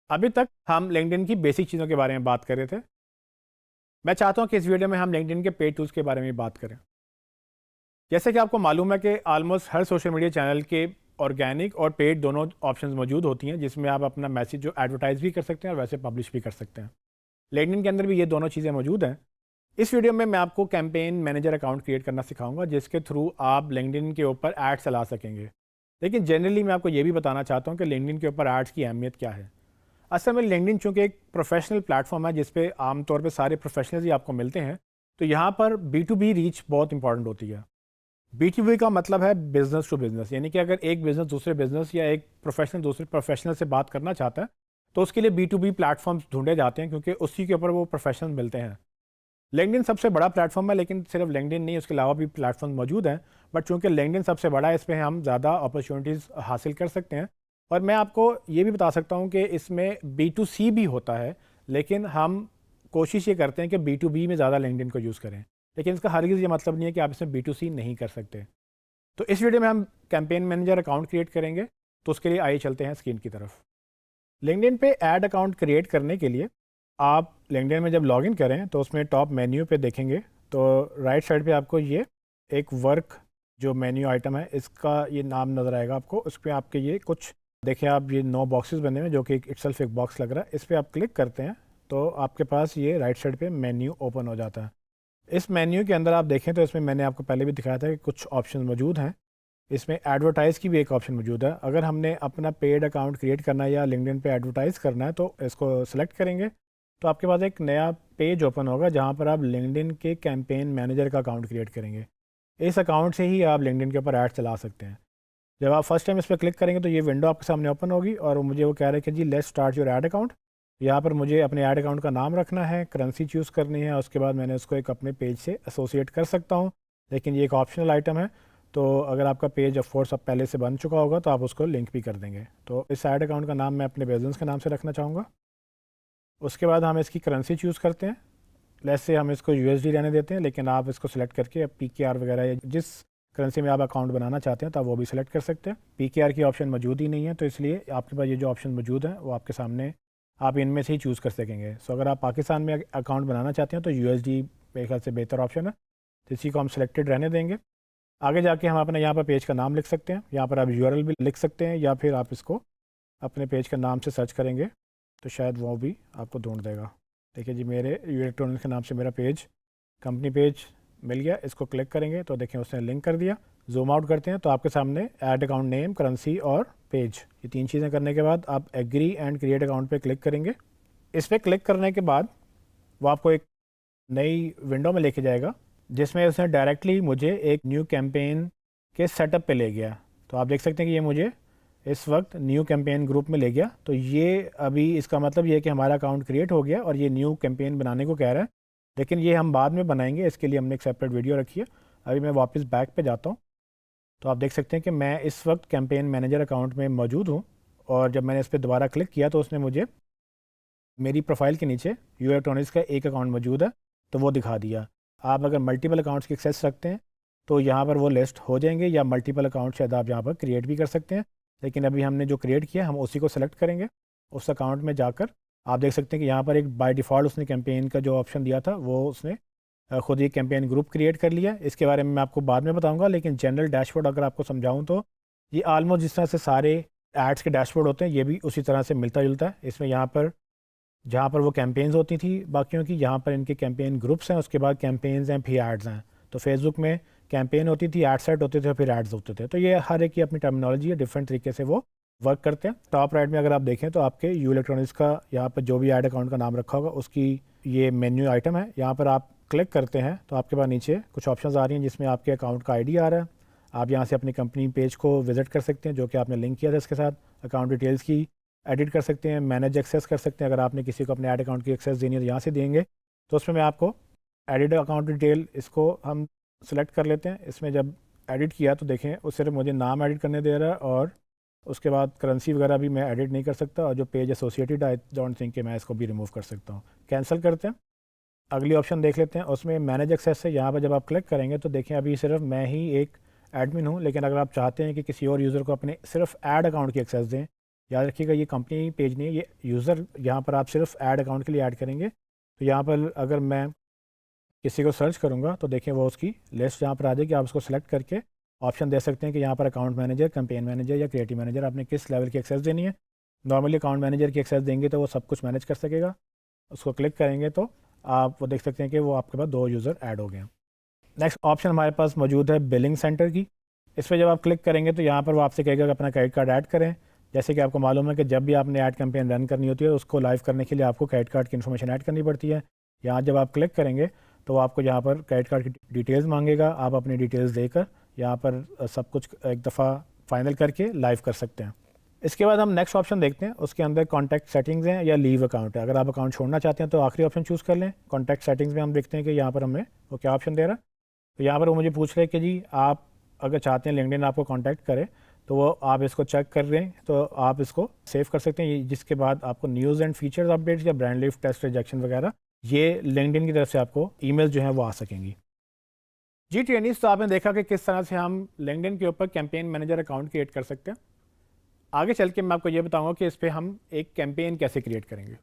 अभी तक हम लिंक्डइन की बेसिक चीज़ों के बारे में बात कर रहे थे। मैं चाहता हूं कि इस वीडियो में हम लिंक्डइन के पेड टूल्स के बारे में बात करें। जैसे कि आपको मालूम है कि ऑलमोस्ट हर सोशल मीडिया चैनल के ऑर्गेनिक और पेड दोनों ऑप्शंस मौजूद होती हैं, जिसमें आप अपना मैसेज जो एडवर्टाइज भी कर सकते हैं और वैसे पब्लिश भी कर सकते हैं। लिंक्डइन के अंदर भी ये दोनों चीज़ें मौजूद हैं। इस वीडियो में मैं आपको कैंपेन मैनेजर अकाउंट क्रिएट करना सिखाऊंगा, जिसके थ्रू आप लिंक्डइन के ऊपर एड्स चला सकेंगे। लेकिन जनरली मैं आपको ये भी बताना चाहता हूँ कि लिंक्डइन के ऊपर एड्स की अहमियत क्या है। असल में लिंक्डइन चूँकि एक प्रोफेशनल प्लेटफॉर्म है जिस पे आमतौर पे सारे प्रोफेशनल्स ही आपको मिलते हैं, तो यहाँ पर B2B रीच बहुत इंपॉर्टेंट होती है। B2B का मतलब है बिजनेस टू बिजनेस, यानी कि अगर एक बिजनेस दूसरे बिजनेस या एक प्रोफेशनल दूसरे प्रोफेशनल से बात करना चाहता है तो उसके लिए B2B प्लेटफॉर्म्स ढूंढे जाते हैं, क्योंकि उसी के ऊपर वो प्रोफेशनल मिलते हैं। लिंक्डइन सबसे बड़ा प्लेटफॉर्म है, लेकिन सिर्फ लिंक्डइन नहीं, उसके अलावा भी प्लेटफॉर्म मौजूद हैं। बट चूँकि लिंक्डइन सबसे बड़ा है, इस पर हम ज़्यादा अपॉर्चुनिटीज़ हासिल कर सकते हैं। और मैं आपको ये भी बता सकता हूँ कि इसमें B2C भी होता है, लेकिन हम कोशिश ये करते हैं कि B2B में ज़्यादा लिंक्डइन को यूज़ करें। लेकिन इसका हरगिज़ ये मतलब नहीं है कि आप इसमें B2C नहीं कर सकते। तो इस वीडियो में हम कैंपेन मैनेजर अकाउंट क्रिएट करेंगे, तो उसके लिए आइए चलते हैं स्क्रीन की तरफ। लिंक्डइन पे ऐड अकाउंट क्रिएट करने के लिए आप लिंक्डइन में जब लॉगिन करें तो उसमें टॉप मेन्यू पे देखेंगे तो राइट साइड पे आपको ये एक वर्क जो मेन्यू आइटम है इसका ये नाम नज़र आएगा आपको। उस पर आपके ये कुछ देखें, आप ये 9 बॉक्सेस बने हुए, जो कि इटसेल्फ एक बॉक्स लग रहा है। इस पर आप क्लिक करते हैं तो आपके पास ये राइट साइड पे मेन्यू ओपन हो जाता है। इस मेन्यू के अंदर आप देखें तो इसमें मैंने आपको पहले भी दिखाया था कि कुछ ऑप्शन मौजूद हैं। इसमें एडवर्टाइज़ की भी एक ऑप्शन मौजूद है। अगर हमने अपना पेड अकाउंट क्रिएट करना है या लिंक्डइन पे एडवर्टाइज़ करना है तो इसको सेलेक्ट करेंगे, तो आपके पास एक नया पेज ओपन होगा जहाँ पर आप लिंक्डइन के कैंपेन मैनेजर का अकाउंट क्रिएट करेंगे। इस अकाउंट से ही आप लिंक्डइन के ऊपर ऐड चला सकते हैं। जब आप फर्स्ट टाइम इस पर क्लिक करेंगे तो ये विंडो आपके सामने ओपन होगी और मुझे वो कह रहा है कि जी let's start your ad account. यहाँ पर मुझे अपने ऐड अकाउंट का नाम रखना है, करेंसी चूज़ करनी है, उसके बाद मैंने उसको एक अपने पेज से एसोसिएट कर सकता हूँ, लेकिन ये एक ऑप्शनल आइटम है। तो अगर आपका पेज ऑफ कोर्स अब पहले से बन चुका होगा तो आप उसको लिंक भी कर देंगे। तो इस ऐड अकाउंट का नाम मैं अपने बिजनेस के नाम से रखना चाहूँगा। उसके बाद हम इसकी करेंसी चूज़ करते हैं। लेट्स से हम इसको USD रहने देते हैं, लेकिन आप इसको सिलेक्ट करके PKR वगैरह या जिस करेंसी में आप अकाउंट बनाना चाहते हैं तो आप वो भी सिलेक्ट कर सकते हैं। PKR की ऑप्शन मौजूद ही नहीं है, तो इसलिए आपके पास ये जो ऑप्शन मौजूद है वो आपके सामने, आप इनमें से ही चूज़ कर सकेंगे। सो अगर आप पाकिस्तान में अकाउंट बनाना चाहते हैं तो USD मेरे ख्याल से बेहतर ऑप्शन है, तो इसी को हम सिलेक्टेड रहने देंगे। आगे जाके हम अपने यहाँ पर पेज का नाम लिख सकते हैं, यहाँ पर आप URL भी लिख सकते हैं, या फिर आप इसको अपने पेज का नाम से सर्च करेंगे तो शायद वो भी आपको ढूंढ देगा। देखिए जी, मेरे इलेक्ट्रॉनिक्स के नाम से मेरा पेज, कंपनी पेज मिल गया। इसको क्लिक करेंगे तो देखें उसने लिंक कर दिया। जूम आउट करते हैं तो आपके सामने ऐड अकाउंट नेम, करेंसी और पेज, ये 3 चीज़ें करने के बाद आप एग्री एंड क्रिएट अकाउंट पे क्लिक करेंगे। इस पर क्लिक करने के बाद वो आपको एक नई विंडो में लेके जाएगा, जिसमें उसने डायरेक्टली मुझे एक न्यू कैंपेन के सेटअप पे ले गया। तो आप देख सकते हैं कि ये मुझे इस वक्त न्यू कैंपेन ग्रुप में ले गया। तो ये अभी इसका मतलब ये है कि हमारा अकाउंट क्रिएट हो गया और ये न्यू कैंपेन बनाने को कह रहा है, लेकिन ये हम बाद में बनाएंगे, इसके लिए हमने एक सेपरेट वीडियो रखी है। अभी मैं वापस बैक पे जाता हूँ तो आप देख सकते हैं कि मैं इस वक्त कैंपेन मैनेजर अकाउंट में मौजूद हूँ। और जब मैंने इस पर दोबारा क्लिक किया तो उसने मुझे मेरी प्रोफाइल के नीचे यू इलेक्ट्रॉनिक्स का एक अकाउंट मौजूद है तो वो दिखा दिया। आप अगर मल्टीपल अकाउंट्स की एक्सेस रखते हैं तो यहाँ पर वो लिस्ट हो जाएंगे, या मल्टीपल अकाउंट शायद आप यहाँ पर क्रिएट भी कर सकते हैं। लेकिन अभी हमने जो क्रिएट किया हम उसी को सेलेक्ट करेंगे। उस अकाउंट में जाकर आप देख सकते हैं कि यहाँ पर एक बाय डिफ़ॉल्ट उसने कैंपेन का जो ऑप्शन दिया था वो उसने खुद ही कैंपेन ग्रुप क्रिएट कर लिया। इसके बारे में मैं आपको बाद में बताऊँगा, लेकिन जनरल डैशबोर्ड अगर आपको समझाऊँ तो ये आलमोस्ट जिस तरह से सारे एड्स के डैशबोर्ड होते हैं ये भी उसी तरह से मिलता जुलता है। इसमें यहाँ पर जहाँ पर वो कैंपेन्स होती थी बाकियों की, यहाँ पर इनके कैंपेन ग्रुप्स हैं, उसके बाद कैंपेन्स हैं, फिर एड्स हैं। तो फेसबुक में कैंपेन होती थी, एड सेट होते थे, फिर एड्स होते थे। तो ये हर एक की अपनी टर्मिनोलॉजी है, डिफरेंट तरीके से वो वर्क करते हैं। टॉप राइट में अगर आप देखें तो आपके यू इलेक्ट्रॉनिक्स का यहाँ पर जो भी ऐड अकाउंट का नाम रखा होगा उसकी ये मेन्यू आइटम है। यहाँ पर आप क्लिक करते हैं तो आपके पास नीचे कुछ ऑप्शन आ रही हैं जिसमें आपके अकाउंट का ID आ रहा है। आप यहाँ से अपनी कंपनी पेज को विजिट कर सकते हैं जो कि आपने लिंक किया था इसके साथ। अकाउंट डिटेल्स की एडिट कर सकते हैं, मैनेज एक्सेस कर सकते हैं। अगर आपने किसी को अपने ऐड अकाउंट की एक्सेस देनी है तो यहाँ से देंगे। तो उसमें मैं आपको एडिट अकाउंट डिटेल, इसको हम सेलेक्ट कर लेते हैं। इसमें जब एडिट किया तो देखें उस सिर्फ मुझे नाम एडिट करने दे रहा है, और उसके बाद करेंसी वगैरह भी मैं एडिट नहीं कर सकता, और जो page associated I don't think कि मैं इसको भी रिमूव कर सकता हूँ। कैंसिल करते हैं, अगली ऑप्शन देख लेते हैं। उसमें मैनेज एक्सेस है, यहाँ पर जब आप क्लिक करेंगे तो देखें अभी सिर्फ मैं ही एक एडमिन हूँ, लेकिन अगर आप चाहते हैं कि किसी और यूज़र को अपने सिर्फ ऐड अकाउंट की एक्सेस दें याद रखिएगा ये कंपनी पेज नहीं है, ये यूज़र, यहाँ पर आप सिर्फ ऐड अकाउंट के लिए ऐड करेंगे। तो यहाँ पर अगर मैं किसी को सर्च करूँगा तो देखिए वो उसकी लिस्ट यहाँ पर आ जाएगी। आप उसको सेलेक्ट करके ऑप्शन दे सकते हैं कि यहाँ पर अकाउंट मैनेजर, कैंपेन मैनेजर या क्रिएटिव मैनेजर आपने किस लेवल की एक्सेस देनी है। नॉर्मली अकाउंट मैनेजर की एक्सेस देंगे तो वो सब कुछ मैनेज कर सकेगा। उसको क्लिक करेंगे तो आप वो देख सकते हैं कि वो आपके पास 2 यूज़र ऐड हो गए हैं। नेक्स्ट ऑप्शन हमारे पास मौजूद है बिलिंग सेंटर की। इस पर जब आप क्लिक करेंगे तो यहाँ पर वो आपसे कहेगा कि अपना क्रेडिट कार्ड ऐड करें। जैसे कि आपको मालूम है कि जब भी आपने ऐड कैंपेन रन करनी होती है उसको लाइव करने के लिए आपको क्रेडिट कार्ड की इन्फॉर्मेशन ऐड करनी पड़ती है। यहाँ जब आप क्लिक करेंगे तो वो आपको यहाँ पर क्रेडिट कार्ड की डिटेल्स मांगेगा। आप अपनी डिटेल्स देकर यहाँ पर सब कुछ एक दफ़ा फाइनल करके लाइव कर सकते हैं। इसके बाद हम नेक्स्ट ऑप्शन देखते हैं, उसके अंदर कॉन्टैक्ट सेटिंग्स हैं या लीव अकाउंट है। अगर आप अकाउंट छोड़ना चाहते हैं तो आखिरी ऑप्शन चूज़ कर लें। कॉन्टैक्ट सेटिंग्स में हम देखते हैं कि यहाँ पर हमें वो क्या ऑप्शन दे रहा है। तो यहाँ पर वो मुझे पूछ रहे हैं कि जी आप अगर चाहते हैं लिंक्डइन आपको कॉन्टैक्ट करे तो वो आप इसको चेक कर रहे हैं तो आप इसको सेव कर सकते हैं, जिसके बाद आपको न्यूज़ एंड फीचर्स अपडेट्स या ब्रांड लीव टेस्ट रिजेक्शन वगैरह ये लिंक्डइन की तरफ से आपको ईमेल जो है वो आ सकेंगी। जी ट्रेनिंग्स, तो आपने देखा कि किस तरह से हम लिंक्डइन के ऊपर कैंपेन मैनेजर अकाउंट क्रिएट कर सकते हैं। आगे चल के मैं आपको ये बताऊंगा कि इस पर हम एक कैंपेन कैसे क्रिएट करेंगे।